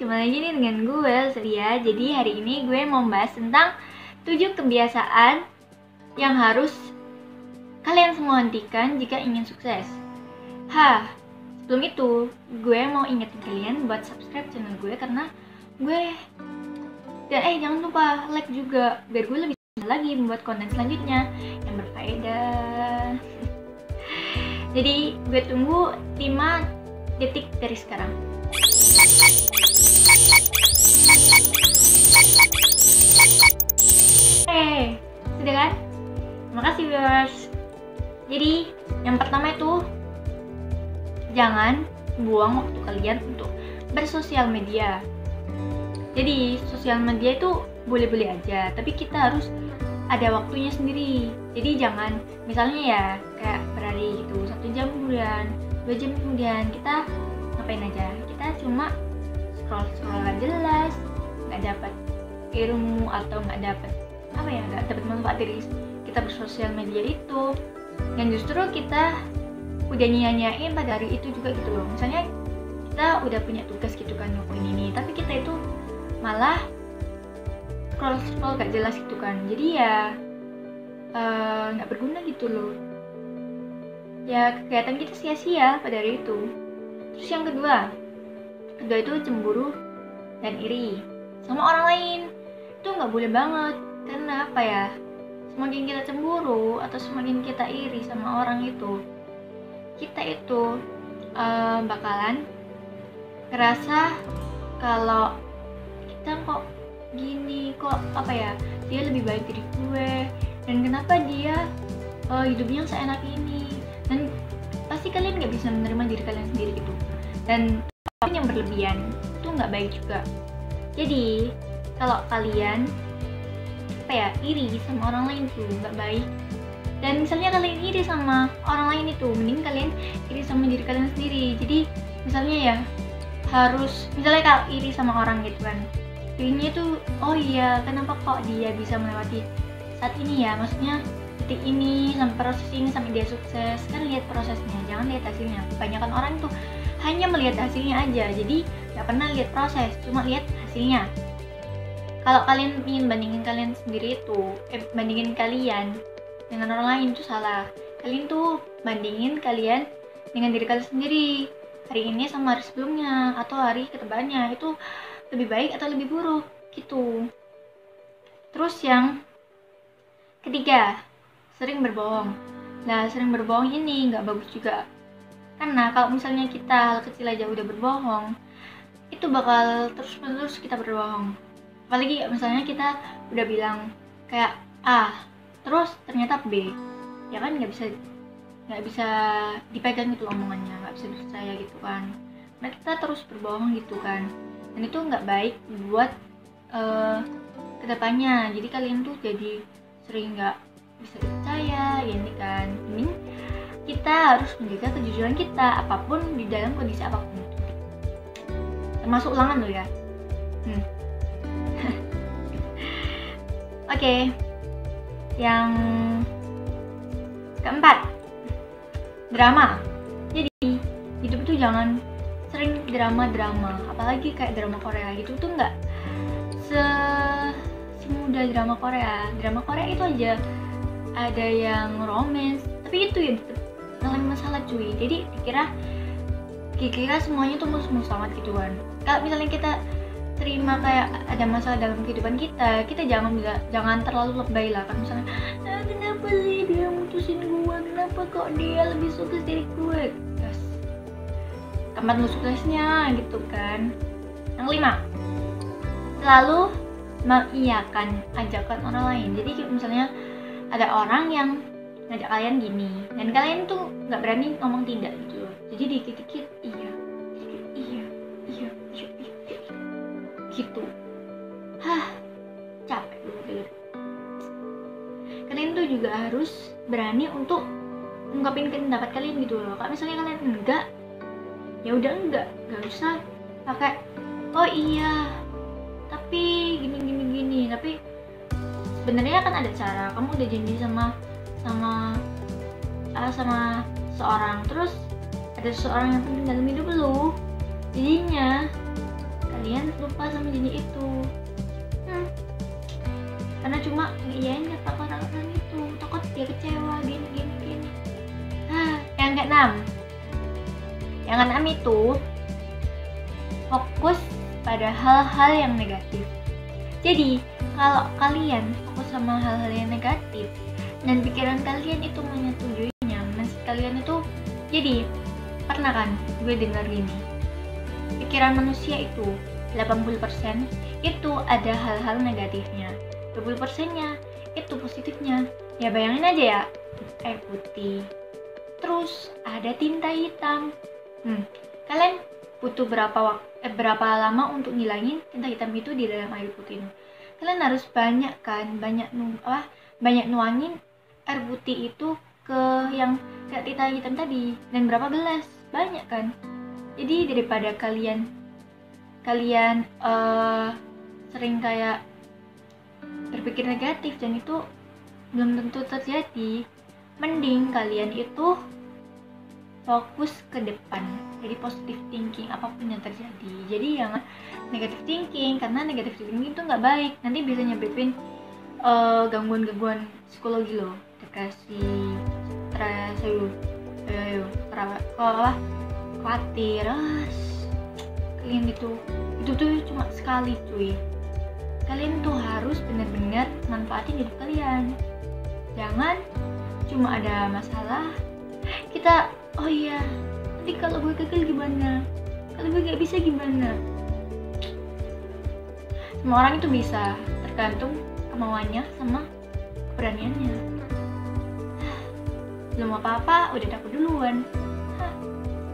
kembali lagi nih dengan gue Seria. Jadi hari ini gue mau bahas tentang 7 kebiasaan yang harus kalian semua hentikan jika ingin sukses. Sebelum itu gue mau ingetin kalian buat subscribe channel gue karena gue jangan lupa like juga biar gue lebih lagi membuat konten selanjutnya yang berfaedah. Jadi gue tunggu 5 detik dari sekarang. Sudah kan? Makasih viewers. Jadi yang pertama itu jangan buang waktu kalian untuk bersosial media. Jadi sosial media itu boleh-boleh aja, tapi kita harus ada waktunya sendiri. Jadi jangan misalnya ya kayak berhari gitu, 1 jam kemudian, 2 jam kemudian kita ngapain aja? Kita cuma scroll gak jelas, nggak dapat ilmu atau nggak dapat manfaat dari kita bersosial media itu, dan justru kita udah nyanyain pada hari itu juga gitu loh. Misalnya kita udah punya tugas gitu kan ngelakuin ini, tapi kita itu malah scroll gak jelas gitu kan. Jadi ya nggak berguna gitu loh. Ya kegiatan kita sia-sia pada hari itu. Terus yang kedua itu cemburu dan iri sama orang lain. Itu nggak boleh banget. Karena apa ya? Semakin kita cemburu atau semakin kita iri sama orang itu, kita itu bakalan ngerasa kalau kita kok gini, kok dia lebih baik dari gue, dan kenapa dia hidupnya seenak ini. Dan pasti kalian nggak bisa menerima diri kalian sendiri gitu, dan yang berlebihan itu nggak baik juga. Jadi kalau kalian iri sama orang lain tuh nggak baik. Dan misalnya kalian iri sama orang lain itu, mending kalian iri sama diri kalian sendiri. Jadi misalnya ya misalnya kalau iri sama orang gitu kan, irinya tuh oh iya kenapa kok dia bisa melewati saat ini ya, maksudnya detik ini sampai proses ini sampai dia sukses. Kan lihat prosesnya, jangan lihat hasilnya. Kebanyakan orang tuh hanya melihat hasilnya aja, jadi nggak pernah lihat proses, cuma lihat hasilnya. Kalau kalian ingin bandingin kalian sendiri itu, bandingin kalian dengan orang lain itu salah. Kalian tuh bandingin kalian dengan diri kalian sendiri. Hari ini sama hari sebelumnya atau hari kedepannya itu lebih baik atau lebih buruk gitu. Terus yang ketiga, sering berbohong. Nah, sering berbohong ini nggak bagus juga. Karena kalau misalnya kita hal kecil aja udah berbohong, itu bakal terus-menerus kita berbohong. Apalagi misalnya kita udah bilang kayak A, terus ternyata B, ya kan nggak bisa dipegang itu omongannya, nggak bisa dipercaya gitu kan. Nah kita terus berbohong gitu kan, dan itu nggak baik buat kedepannya. Jadi kalian tuh jadi sering nggak bisa dipercaya, ya ini kan. Ini kita harus menjaga kejujuran kita apapun di dalam kondisi apapun itu, termasuk ulangan loh ya. Oke. Yang keempat, drama. Jadi hidup itu jangan sering drama, apalagi kayak drama Korea gitu tuh nggak semudah drama Korea. Drama Korea itu aja ada yang romance, tapi itu ya ngalamin masalah cuy. Jadi dikira semuanya tuh mulus-mulus amat gitu kan. Kalau misalnya kita terima kayak ada masalah dalam kehidupan kita jangan terlalu lebay lah kan. Misalnya kenapa sih dia mutusin gue, kenapa kok dia lebih sukses dari gue, yes. Tempat lu suksesnya gitu kan. Yang 5, selalu mengiyakan ajakan orang lain. Jadi misalnya ada orang yang ngajak kalian gini dan kalian tuh nggak berani ngomong tidak gitu, jadi dikit-dikit iya gitu. Capek banget. Kalian tuh juga harus berani untuk ungkapin pendapat kalian gitu loh. Kalau misalnya kalian enggak, ya udah enggak usah pakai oh iya tapi gini. Tapi sebenarnya kan ada cara. Kamu udah janji sama seorang, terus ada seseorang yang penting dalam hidup lu, jadinya kalian lupa sama janji itu. Karena cuma ngiyain kata orang-orang itu, takut dia kecewa gini. Yang keenam itu fokus pada hal-hal yang negatif. Jadi kalau kalian fokus sama hal-hal yang negatif dan pikiran kalian itu menyetujuinya, kalian itu jadi pernah kan gue dengar gini, pikiran manusia itu 80% itu ada hal-hal negatifnya, 20%-nya itu positifnya. Ya bayangin aja ya, air putih terus ada tinta hitam. Kalian butuh berapa lama untuk ngilangin tinta hitam itu di dalam air putih? Kalian harus banyak nuangin air putih itu ke yang kayak tinta hitam tadi, dan berapa gelas, banyak kan. Jadi daripada kalian sering kayak berpikir negatif dan itu belum tentu terjadi, mending kalian itu fokus ke depan, jadi positive thinking apapun yang terjadi. Jadi jangan negative thinking, karena negative thinking itu nggak baik, nanti bisa nyebabin gangguan psikologi loh, depresi, stres, khawatir. Kalian itu tuh cuma sekali cuy. Kalian tuh harus benar-benar manfaatin hidup kalian. Jangan cuma ada masalah kita, oh iya nanti kalau gue gagal gimana, kalau gue gak bisa gimana. Semua orang itu bisa, tergantung kemauannya sama keberaniannya. Belum apa-apa udah takut duluan.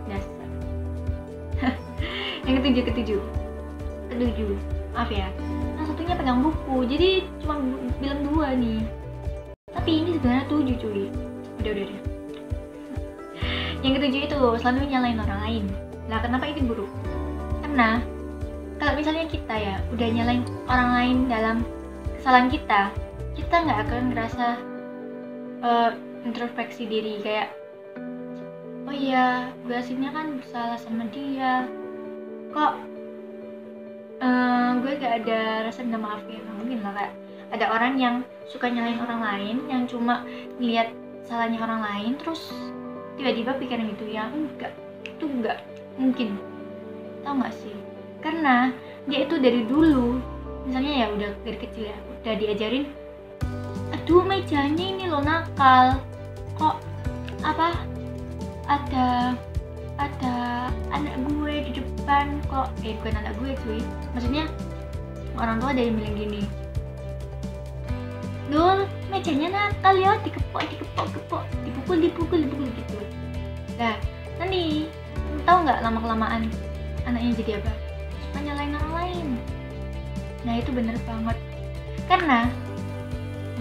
Dasar. Yang ketujuh, maaf ya, nah satunya pegang buku, jadi cuma bilang 2 nih, tapi ini sebenarnya 7 cuy. Udah. Yang ketujuh itu selalu nyalain orang lain. Nah kenapa itu buruk? Karena kalau misalnya kita ya udah nyalain orang lain dalam kesalahan kita nggak akan ngerasa introspeksi diri, kayak oh iya gue aslinya kan bersalah sama dia, kok gue gak ada rasa minta maaf ya. Mungkin lah kayak ada orang yang suka nyalain orang lain, yang cuma ngeliat salahnya orang lain terus tiba-tiba pikiran gitu. Ya itu enggak mungkin, tau gak sih? Karena dia itu dari dulu, misalnya ya udah dari kecil ya udah diajarin, aduh mejanya ini lo nakal, kok ada anak gue di depan kok, bukan anak gue cuy, maksudnya orang tua dari bilang gini, Dul, mejanya nakal ya, dipukul gitu. Nah, nanti tahu nggak lama-kelamaan anaknya jadi apa? Suka nyalain orang lain. Nah itu bener banget, karena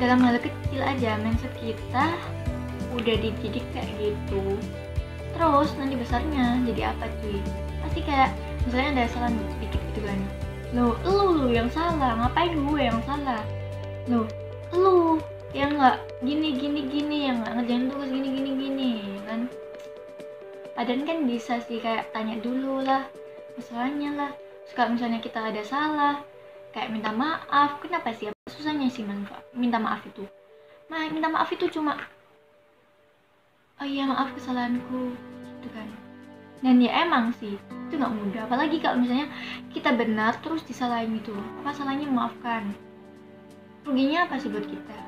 dalam hal kecil aja mindset kita udah dididik kayak gitu. Terus nanti besarnya jadi apa cuy? Pasti kayak misalnya ada salah sedikit gitu kan, lu yang salah, ngapain gue yang salah? Lu yang nggak gini, yang nggak ngerjain tugas gini kan. Padahal kan bisa sih kayak tanya dulu lah masalahnya lah. Kalau misalnya kita ada salah, kayak minta maaf. Kenapa sih? Apa susahnya sih minta maaf itu? Minta maaf itu cuma, oh iya maaf kesalahanku, gitu kan. Dan ya emang sih itu nggak mudah, apalagi kalau misalnya kita benar terus disalahin itu. Apa salahnya memaafkan? Ruginya apa sih buat kita?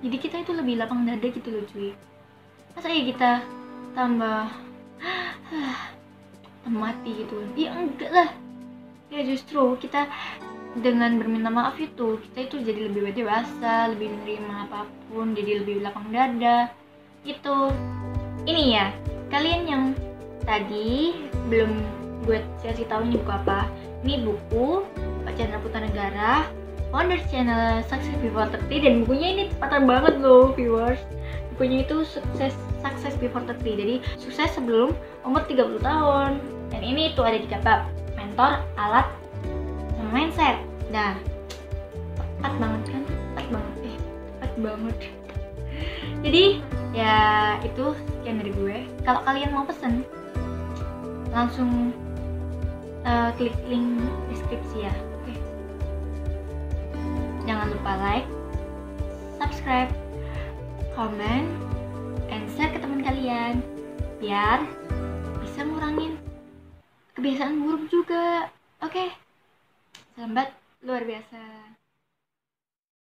Jadi kita itu lebih lapang dada gitu loh cuy. Masa ya kita tambah mati gitu? Ya enggak lah. Ya justru kita dengan berminta maaf itu, kita itu jadi lebih dewasa, lebih menerima apapun, jadi lebih lapang dada gitu. Ini ya, kalian yang tadi belum gue kasih tahu ini buku apa. Ini buku Pak Chandra Putranegara, founder channel Success Before 30, dan bukunya ini tepatan banget loh viewers. Bukunya itu Success Before 30, jadi sukses sebelum umur 30 tahun. Dan ini tuh ada 3 bab: mentor, alat, sama mindset. Nah, tepat banget kan? Tepat banget. Jadi ya itu sekian dari gue. Kalau kalian mau pesen langsung klik link deskripsi ya. Oke. Jangan lupa like, subscribe, comment, and share ke teman kalian biar bisa ngurangin kebiasaan buruk juga. Oke. Sahabat luar biasa.